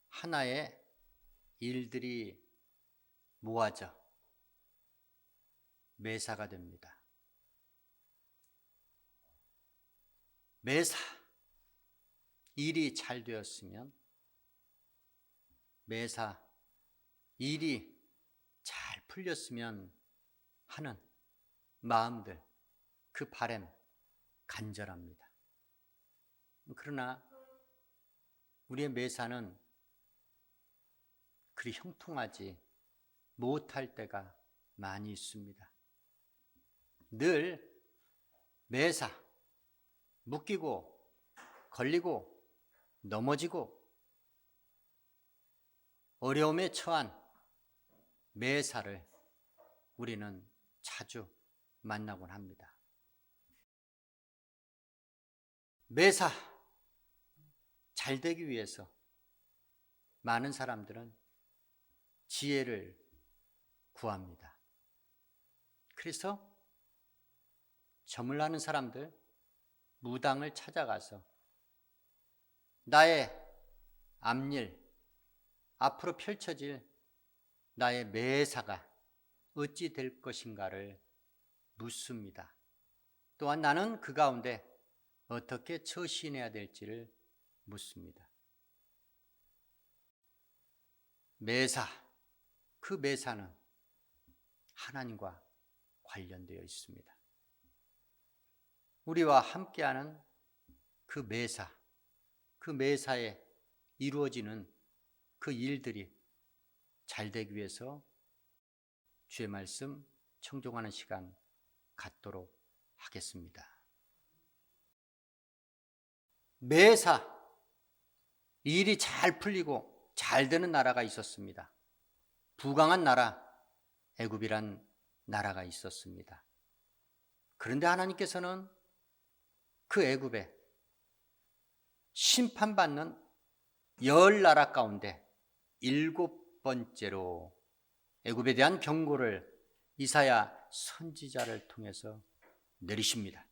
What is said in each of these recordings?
하나의 일들이 모아져 매사가 됩니다. 매사, 일이 잘 되었으면 매사, 일이 잘 풀렸으면 하는 마음들, 그 바람 간절합니다. 그러나 우리의 매사는 그리 형통하지 못할 때가 많이 있습니다. 늘 매사, 묶이고 걸리고 넘어지고 어려움에 처한 매사를 우리는 자주 만나곤 합니다. 매사 잘 되기 위해서 많은 사람들은 지혜를 구합니다. 그래서 점을 하는 사람들, 무당을 찾아가서 나의 앞일, 앞으로 펼쳐질 나의 매사가 어찌 될 것인가를 묻습니다. 또한 나는 그 가운데 어떻게 처신해야 될지를 묻습니다. 매사, 그 매사는 하나님과 관련되어 있습니다. 우리와 함께하는 그 매사에 이루어지는 그 일들이 잘 되기 위해서 주의 말씀 청종하는 시간 갖도록 하겠습니다. 매사, 일이 잘 풀리고 잘 되는 나라가 있었습니다. 부강한 나라, 애굽이란 나라가 있었습니다. 그런데 하나님께서는 그 애굽에 심판받는 10나라 가운데 7번째로 애굽에 대한 경고를 이사야 선지자를 통해서 내리십니다.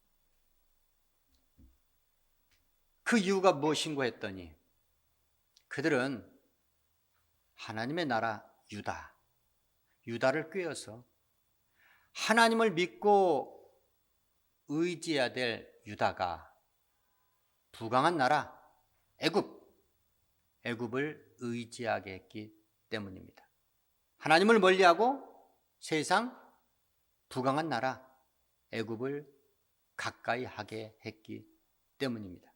그 이유가 무엇인고 했더니 그들은 하나님의 나라 유다를 꿰어서 하나님을 믿고 의지해야 될 유다가 부강한 나라 애굽을 의지하게 했기 때문입니다. 하나님을 멀리하고 세상 부강한 나라 애굽을 가까이 하게 했기 때문입니다.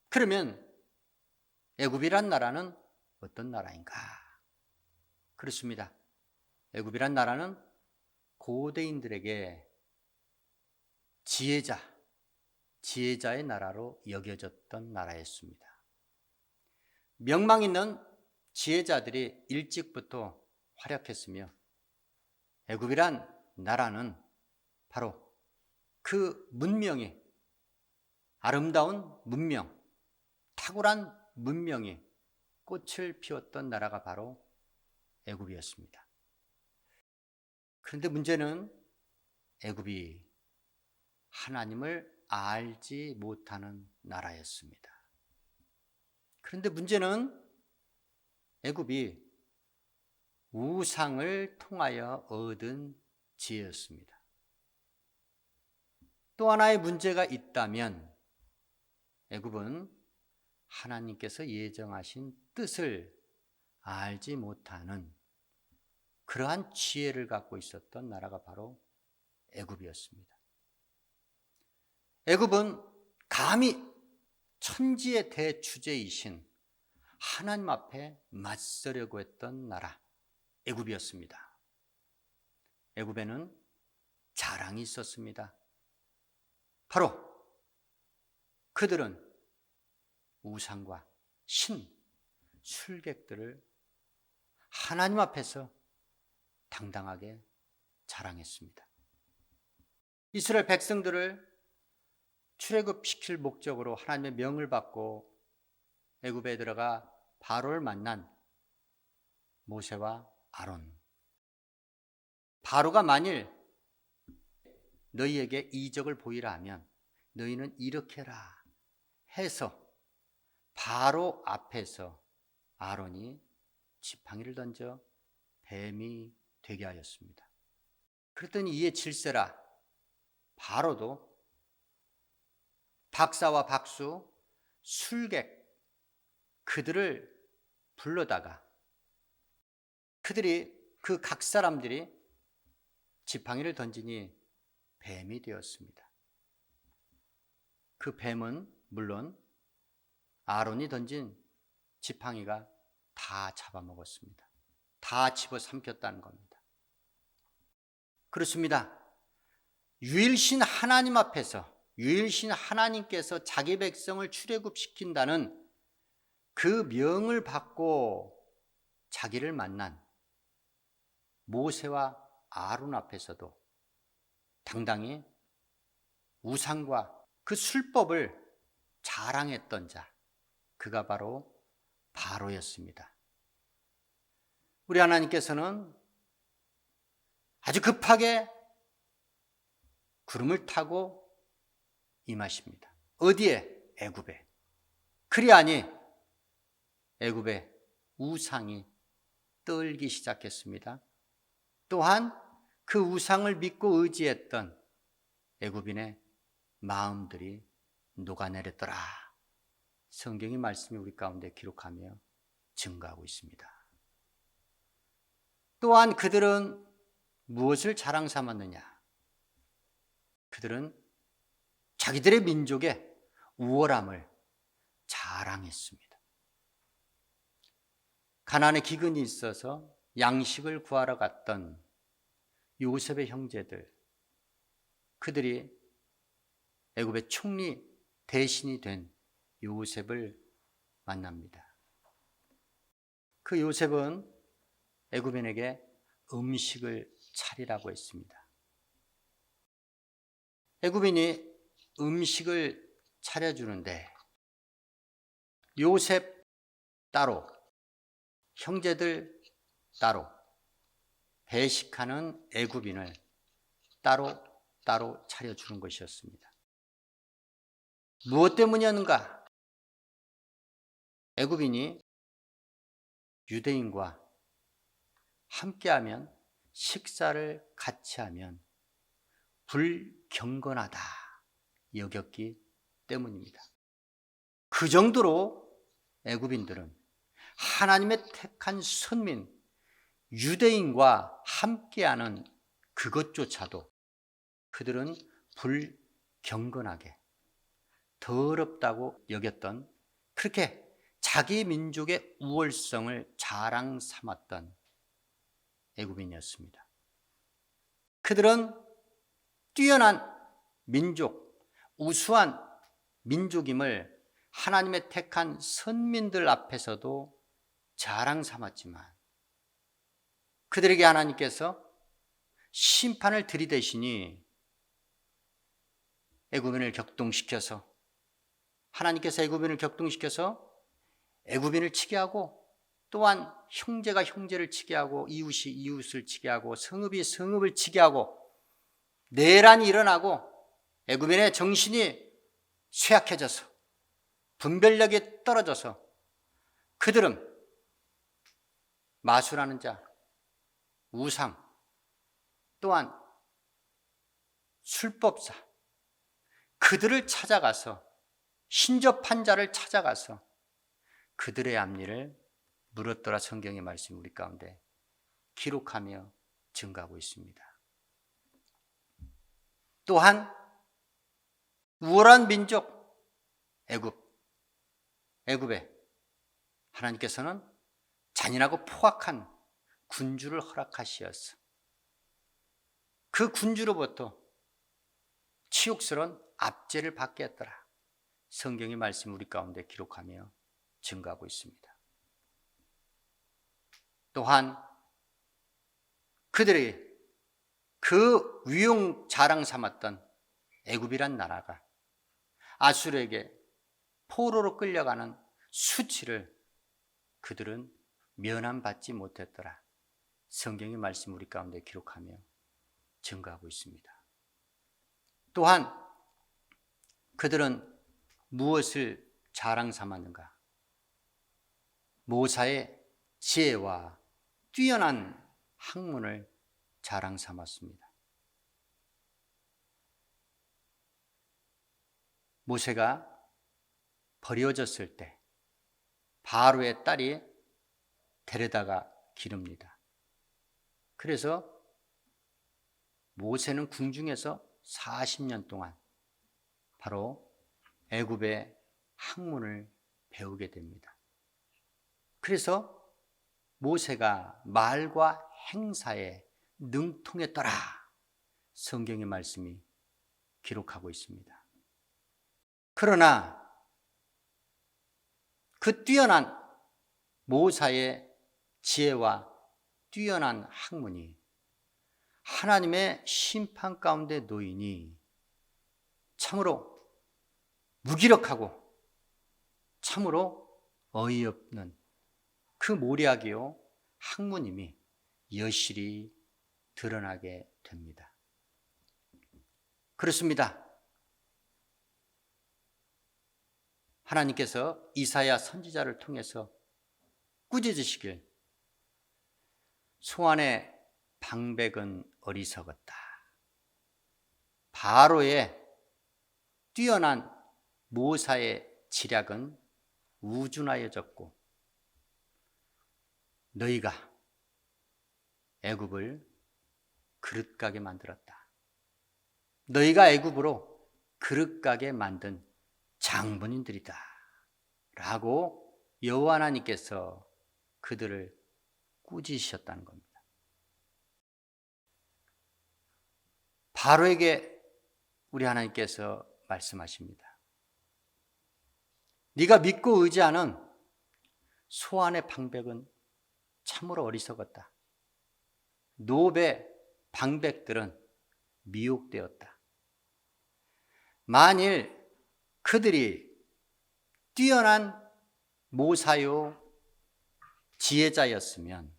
그러면 애굽이란 나라는 어떤 나라인가? 그렇습니다. 애굽이란 나라는 고대인들에게 지혜자의 나라로 여겨졌던 나라였습니다. 명망 있는 지혜자들이 일찍부터 활약했으며 애굽이란 나라는 바로 그 문명이 아름다운 문명, 탁월한 문명이 꽃을 피웠던 나라가 바로 애굽이었습니다. 그런데 문제는 애굽이 하나님을 알지 못하는 나라였습니다. 그런데 문제는 애굽이 우상을 통하여 얻은 지혜였습니다. 또 하나의 문제가 있다면 애굽은 하나님께서 예정하신 뜻을 알지 못하는 그러한 지혜를 갖고 있었던 나라가 바로 애굽이었습니다. 애굽은 감히 천지의 대주제이신 하나님 앞에 맞서려고 했던 나라 애굽이었습니다. 애굽에는 자랑이 있었습니다. 바로 그들은 우상과 술객들을 하나님 앞에서 당당하게 자랑했습니다. 이스라엘 백성들을 출애굽시킬 목적으로 하나님의 명을 받고 애굽에 들어가 바로를 만난 모세와 아론. 바로가 만일 너희에게 이적을 보이라 하면 너희는 이렇게 해라 해서 바로 앞에서 아론이 지팡이를 던져 뱀이 되게 하였습니다. 그랬더니 이에 질세라 바로도 박사와 박수, 술객 그들을 불러다가 그들이 그 각 사람들이 지팡이를 던지니 뱀이 되었습니다. 그 뱀은 물론 아론이 던진 지팡이가 다 잡아먹었습니다. 다 집어삼켰다는 겁니다. 그렇습니다. 유일신 하나님 앞에서 유일신 하나님께서 자기 백성을 출애굽시킨다는 그 명을 받고 자기를 만난 모세와 아론 앞에서도 당당히 우상과 그 술법을 자랑했던 자, 그가 바로 바로였습니다. 우리 하나님께서는 아주 급하게 구름을 타고 임하십니다. 어디에? 애굽에. 그리하니 애굽의 우상이 떨기 시작했습니다. 또한 그 우상을 믿고 의지했던 애굽인의 마음들이 녹아내렸더라. 성경의 말씀이 우리 가운데 기록하며 증거하고 있습니다. 또한 그들은 무엇을 자랑 삼았느냐? 그들은 자기들의 민족의 우월함을 자랑했습니다. 가나안에 기근이 있어서 양식을 구하러 갔던 요셉의 형제들, 그들이 애굽의 총리 대신이 된 요셉을 만납니다. 그 요셉은 애굽인에게 음식을 차리라고 했습니다. 애굽인이 음식을 차려주는데 요셉 따로, 형제들 따로, 배식하는 애굽인을 따로 차려주는 것이었습니다. 무엇 때문이었는가? 애굽인이 유대인과 함께하면, 식사를 같이 하면 불경건하다 여겼기 때문입니다. 그 정도로 애굽인들은 하나님의 택한 선민 유대인과 함께하는 그것조차도 그들은 불경건하게 더럽다고 여겼던, 그렇게 자기 민족의 우월성을 자랑 삼았던 애굽인이었습니다. 그들은 뛰어난 민족, 우수한 민족임을 하나님의 택한 선민들 앞에서도 자랑 삼았지만 그들에게 하나님께서 심판을 들이대시니 애굽인을 격동시켜서, 하나님께서 애굽인을 격동시켜서 애굽인을 치게 하고, 또한 형제가 형제를 치게 하고, 이웃이 이웃을 치게 하고, 성읍이 성읍을 치게 하고, 내란이 일어나고 애굽인의 정신이 쇠약해져서 분별력이 떨어져서 그들은 마술하는 자, 우상, 또한 술법사, 그들을 찾아가서, 신접한 자를 찾아가서 그들의 앞니를 물었더라. 성경의 말씀이 우리 가운데 기록하며 증가하고 있습니다. 또한 우월한 민족 애굽에 하나님께서는 잔인하고 포악한 군주를 허락하시어서 그 군주로부터 치욕스러운 압제를 받게 했더라. 성경의 말씀 우리 가운데 기록하며 증가하고 있습니다. 또한 그들이 그 위용 자랑 삼았던 애굽이란 나라가 아수르에게 포로로 끌려가는 수치를 그들은 면함받지 못했더라. 성경의 말씀 우리 가운데 기록하며 증가하고 있습니다. 또한 그들은 무엇을 자랑 삼았는가? 모사의 지혜와 뛰어난 학문을 자랑 삼았습니다. 모세가 버려졌을 때 바로의 딸이 데려다가 기릅니다. 그래서 모세는 궁중에서 40년 동안 바로 애굽의 학문을 배우게 됩니다. 그래서 모세가 말과 행사에 능통했더라, 성경의 말씀이 기록하고 있습니다. 그러나 그 뛰어난 모사의 지혜와 뛰어난 학문이 하나님의 심판 가운데 놓이니 참으로 무기력하고 참으로 어이없는 그 모략이요 학문임이 여실히 드러나게 됩니다. 그렇습니다. 하나님께서 이사야 선지자를 통해서 꾸짖으시길, 소안의 방백은 어리석었다. 바로의 뛰어난 모사의 지략은 우준하여졌고 너희가 애굽을 그릇가게 만들었다. 너희가 애굽으로 그릇가게 만든 장본인들이다 라고 여호와 하나님께서 그들을 꾸짖으셨다는 겁니다. 바로에게 우리 하나님께서 말씀하십니다. 네가 믿고 의지하는 소안의 방백은 참으로 어리석었다. 노베 방백들은 미혹되었다. 만일 그들이 뛰어난 모사요 지혜자였으면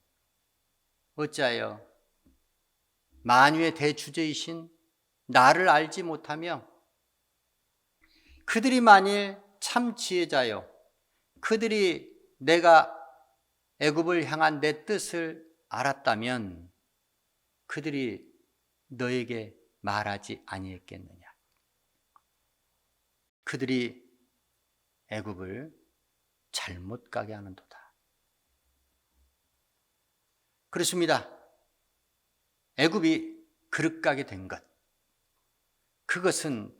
어찌하여 만유의 대주제이신 나를 알지 못하며, 그들이 만일 참 지혜자요 그들이 내가 애굽을 향한 내 뜻을 알았다면 그들이 너에게 말하지 아니했겠느냐. 그들이 애굽을 잘못 가게 하는도다. 그렇습니다. 애굽이 그릇 가게 된 것, 그것은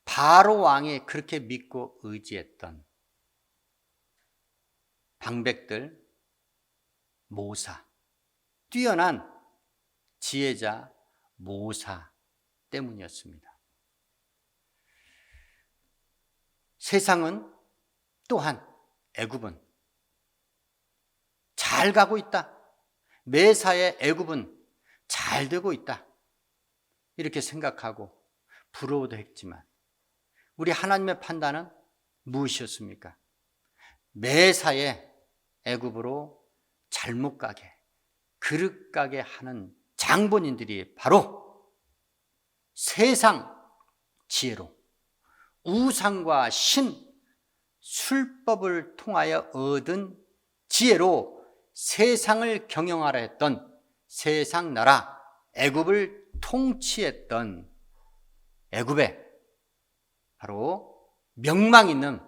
바로 왕이 그렇게 믿고 의지했던 방백들, 모사, 뛰어난 지혜자 모사 때문이었습니다. 세상은 또한 애굽은 잘 가고 있다. 매사에 애굽은 잘 되고 있다. 이렇게 생각하고 부러워도 했지만 우리 하나님의 판단은 무엇이었습니까? 매사에 애굽으로 잘못 가게, 그릇 가게 하는 장본인들이 바로 세상 지혜로 우상과 신, 술법을 통하여 얻은 지혜로 세상을 경영하라 했던 세상 나라 애굽을 통치했던 애굽에 바로 명망 있는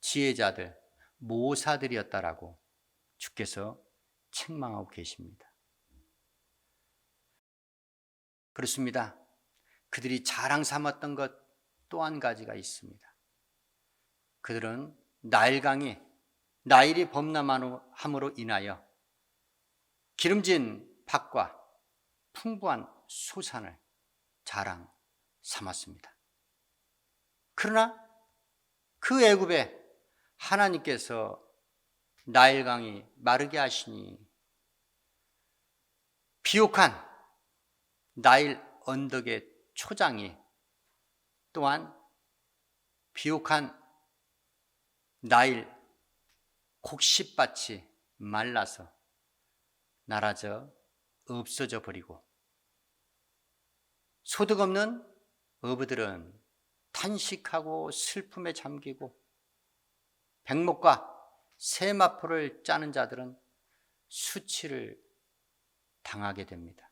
지혜자들, 모사들이었다라고 주께서 책망하고 계십니다. 그렇습니다. 그들이 자랑 삼았던 것 또 한 가지가 있습니다. 그들은 나일강이 나일이 범람함으로 인하여 기름진 밭과 풍부한 소산을 자랑 삼았습니다. 그러나 그 애굽에 하나님께서 나일강이 마르게 하시니 비옥한 나일 언덕의 초장이, 또한 비옥한 나일 곡식밭이 말라서 나라져 없어져 버리고, 소득 없는 어부들은 탄식하고 슬픔에 잠기고, 백목과 세마포를 짜는 자들은 수치를 당하게 됩니다.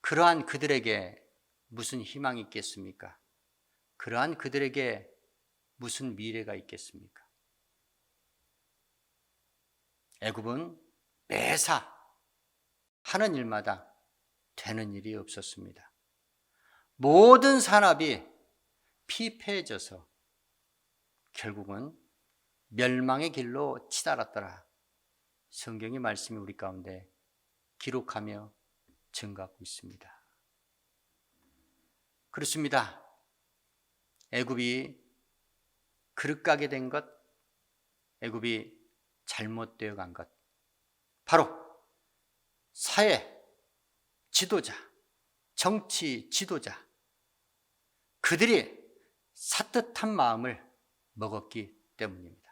그러한 그들에게 무슨 희망이 있겠습니까? 그러한 그들에게 무슨 미래가 있겠습니까? 애굽은 매사 하는 일마다 되는 일이 없었습니다. 모든 산업이 피폐해져서 결국은 멸망의 길로 치달았더라. 성경의 말씀이 우리 가운데 기록하며 증가하고 있습니다. 그렇습니다. 애굽이 그릇 가게 된 것, 애굽이 잘못되어 간 것, 바로 사회 지도자, 정치 지도자, 그들이 사뜻한 마음을 먹었기 때문입니다.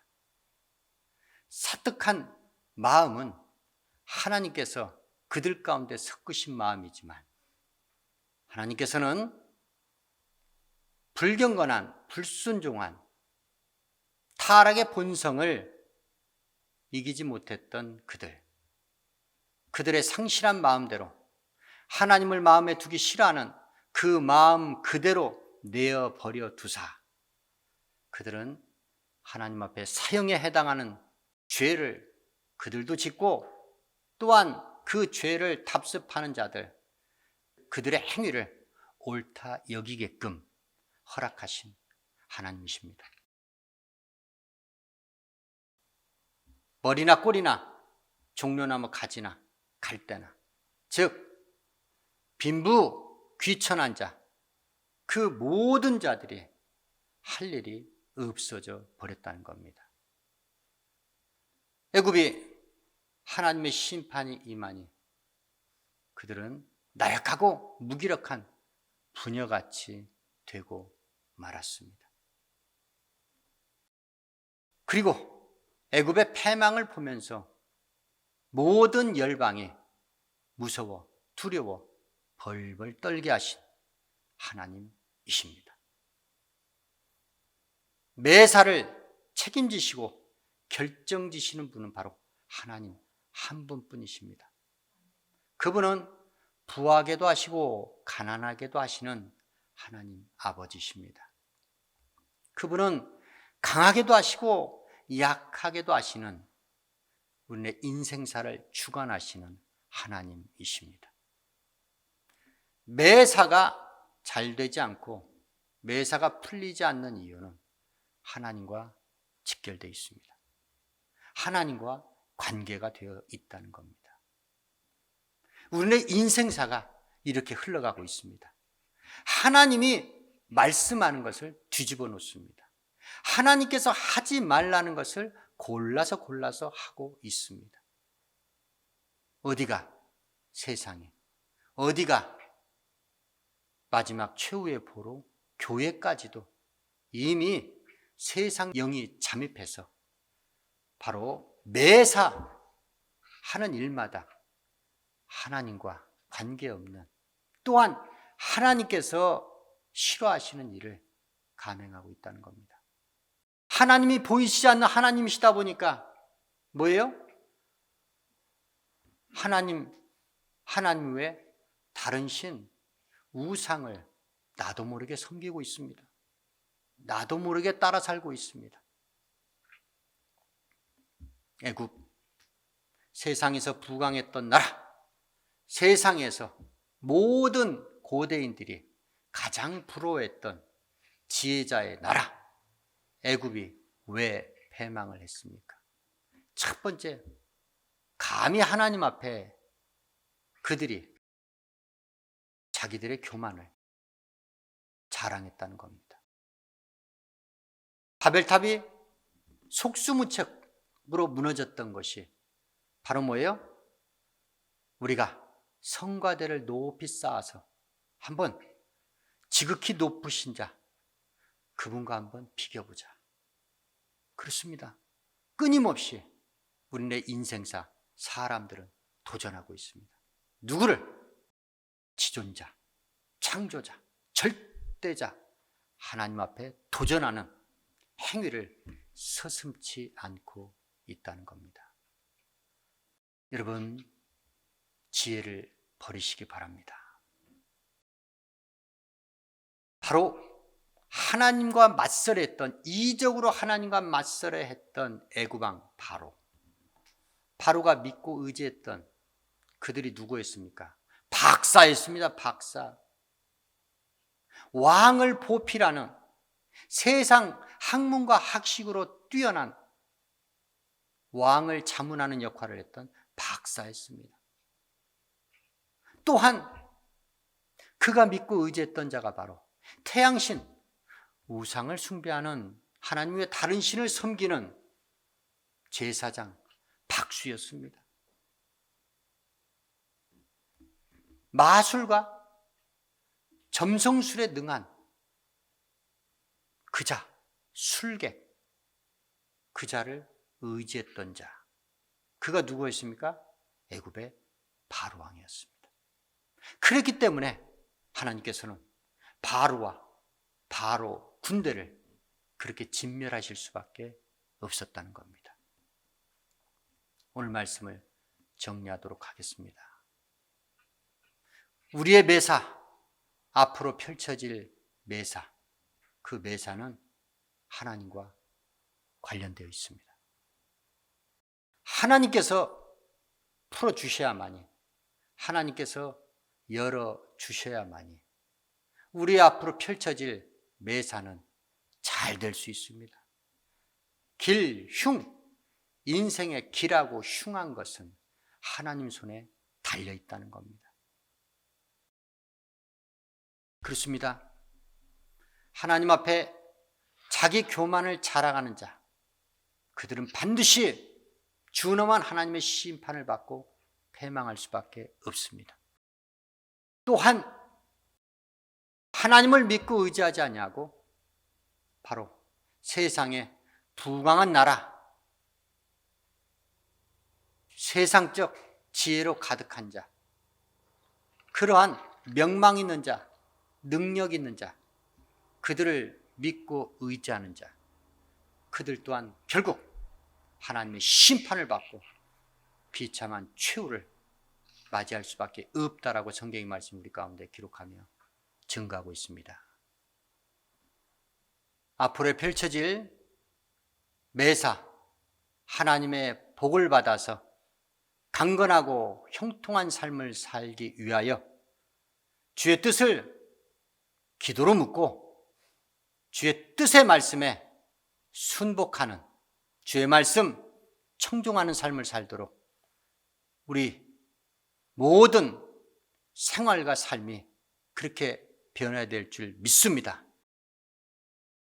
사뜻한 마음은 하나님께서 그들 가운데 섞으신 마음이지만 하나님께서는 불경건한, 불순종한 타락의 본성을 이기지 못했던 그들의 상실한 마음대로 하나님을 마음에 두기 싫어하는 그 마음 그대로 내어버려 두사 그들은 하나님 앞에 사형에 해당하는 죄를 그들도 짓고 또한 그 죄를 답습하는 자들, 그들의 행위를 옳다 여기게끔 허락하신 하나님이십니다. 머리나 꼬리나 종려나무 가지나 갈대나, 즉 빈부 귀천한 자, 그 모든 자들이 할 일이 없어져 버렸다는 겁니다. 애굽이 하나님의 심판이 임하니 그들은 나약하고 무기력한 부녀같이 되고 말았습니다. 그리고 애굽의 패망을 보면서 모든 열방이 무서워 두려워 벌벌 떨게 하신 하나님이십니다. 매사를 책임지시고 결정지시는 분은 바로 하나님 한 분뿐이십니다. 그분은 부하게도 하시고 가난하게도 하시는 하나님 아버지십니다. 그분은 강하게도 하시고 약하게도 하시는 우리의 인생사를 주관하시는 하나님이십니다. 매사가 잘 되지 않고 매사가 풀리지 않는 이유는 하나님과 직결되어 있습니다. 하나님과 관계가 되어 있다는 겁니다. 우리의 인생사가 이렇게 흘러가고 있습니다. 하나님이 말씀하는 것을 뒤집어 놓습니다. 하나님께서 하지 말라는 것을 골라서 하고 있습니다. 어디가 세상에, 어디가 마지막 최후의 보로 교회까지도 이미 세상 영이 잠입해서 바로 매사 하는 일마다 하나님과 관계없는, 또한 하나님께서 싫어하시는 일을 감행하고 있다는 겁니다. 하나님이 보이시지 않는 하나님이시다 보니까 뭐예요? 하나님 외에 다른 신, 우상을 나도 모르게 섬기고 있습니다. 나도 모르게 따라 살고 있습니다. 애굽, 세상에서 부강했던 나라, 세상에서 모든 고대인들이 가장 부러워했던 지혜자의 나라, 애굽이 왜 패망을 했습니까? 첫 번째, 감히 하나님 앞에 그들이 자기들의 교만을 자랑했다는 겁니다. 바벨탑이 속수무책으로 무너졌던 것이 바로 뭐예요? 우리가 성과대를 높이 쌓아서 한번 지극히 높으신 자, 그분과 한번 비교보자. 그렇습니다. 끊임없이 우리의 인생사 사람들은 도전하고 있습니다. 누구를? 지존자, 창조자, 절대자 하나님 앞에 도전하는 행위를 서슴지 않고 있다는 겁니다. 여러분, 지혜를 버리시기 바랍니다. 바로 하나님과 맞서려 했던, 이적으로 하나님과 서려 했던 애굽왕 바로가 믿고 의지했던 그들이 누구였습니까? 박사였습니다. 박사. 왕을 보필하는, 세상 학문과 학식으로 뛰어난 왕을 자문하는 역할을 했던 박사였습니다. 또한 그가 믿고 의지했던 자가 바로 태양신, 우상을 숭배하는, 하나님 외에 다른 신을 섬기는 제사장 박수였습니다. 마술과 점성술에 능한 그자, 술객, 그자를 의지했던 자, 그가 누구였습니까? 애굽의 바로왕이었습니다. 그렇기 때문에 하나님께서는 바로 군대를 그렇게 진멸하실 수밖에 없었다는 겁니다. 오늘 말씀을 정리하도록 하겠습니다. 우리의 매사, 앞으로 펼쳐질 매사, 그 매사는 하나님과 관련되어 있습니다. 하나님께서 풀어주셔야만이, 하나님께서 열어주셔야만이 우리 앞으로 펼쳐질 매사는 잘 될 수 있습니다. 인생의 길하고 흉한 것은 하나님 손에 달려있다는 겁니다. 그렇습니다. 하나님 앞에 자기 교만을 자랑하는 자, 그들은 반드시 준엄한 하나님의 심판을 받고 패망할 수밖에 없습니다. 또한 하나님을 믿고 의지하지 아니하고 바로 세상의 부강한 나라, 세상적 지혜로 가득한 자, 그러한 명망 있는 자, 능력 있는 자, 그들을 믿고 의지하는 자, 그들 또한 결국 하나님의 심판을 받고 비참한 최후를 맞이할 수밖에 없다라고 성경의 말씀 우리 가운데 기록하며 증거하고 있습니다. 앞으로 펼쳐질 매사, 하나님의 복을 받아서 강건하고 형통한 삶을 살기 위하여 주의 뜻을 기도로 묻고 주의 뜻의 말씀에 순복하는, 주의 말씀 청종하는 삶을 살도록 우리 모든 생활과 삶이 그렇게 변화될 줄 믿습니다.